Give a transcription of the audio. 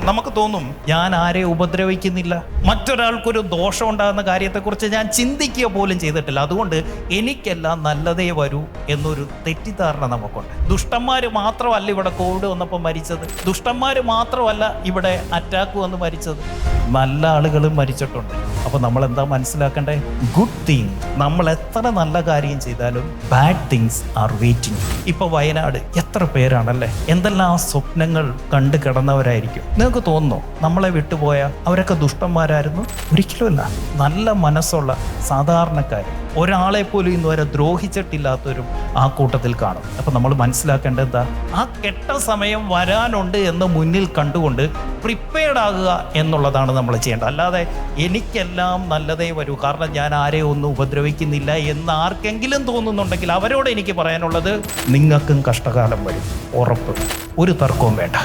നമുക്ക് തോന്നും ഞാൻ ആരെ ഉപദ്രവിക്കുന്നില്ല, മറ്റൊരാൾക്കൊരു ദോഷം ഉണ്ടാകുന്ന കാര്യത്തെക്കുറിച്ച് ഞാൻ ചിന്തിക്കുക പോലും ചെയ്തിട്ടില്ല, അതുകൊണ്ട് എനിക്കെല്ലാം നല്ലതേ വരൂ എന്നൊരു തെറ്റിദ്ധാരണ നമുക്കുണ്ട്. ദുഷ്ടന്മാര് മാത്രമല്ല ഇവിടെ കോവിഡ് വന്നപ്പോൾ മരിച്ചത്, ദുഷ്ടന്മാര് മാത്രമല്ല ഇവിടെ അറ്റാക്ക് വന്ന് മരിച്ചത്, നല്ല ആളുകളും മരിച്ചിട്ടുണ്ട്. അപ്പോൾ നമ്മൾ എന്താ മനസ്സിലാക്കണ്ടേ? ഗുഡ് തിങ്, നമ്മൾ എത്ര നല്ല കാര്യം ചെയ്താലും ബാഡ് തിങ്സ് ആർ വെയിറ്റിംഗ്. ഇപ്പൊ വയനാട് എത്ര പേരാണല്ലേ, എന്തെല്ലാം സ്വപ്നങ്ങൾ കണ്ടു കിടന്നവരായിരിക്കും. നിങ്ങൾക്ക് തോന്നുന്നു നമ്മളെ വിട്ടുപോയ അവരൊക്കെ ദുഷ്ടന്മാരായിരുന്നു? ഒരിക്കലുമല്ല. നല്ല മനസ്സുള്ള സാധാരണക്കാർ, ഒരാളെ പോലും ഇന്നുവരെ ദ്രോഹിച്ചിട്ടില്ലാത്തവരും ആ കൂട്ടത്തിൽ കാണും. അപ്പം നമ്മൾ മനസ്സിലാക്കേണ്ടത് എന്താ? ആ കെട്ട സമയം വരാനുണ്ട് എന്ന് മുന്നിൽ കണ്ടുകൊണ്ട് പ്രിപ്പയർഡ് ആകുക എന്നുള്ളതാണ് നമ്മൾ ചെയ്യേണ്ടത്. അല്ലാതെ എനിക്കെല്ലാം നല്ലതേ വരൂ, കാരണം ഞാൻ ആരെയും ഒന്നും ഉപദ്രവിക്കുന്നില്ല എന്ന് ആർക്കെങ്കിലും തോന്നുന്നുണ്ടെങ്കിൽ അവരോട് എനിക്ക് പറയാനുള്ളത്, നിങ്ങൾക്കും കഷ്ടകാലം വരും, ഉറപ്പ്, ഒരു തർക്കവും വേണ്ട.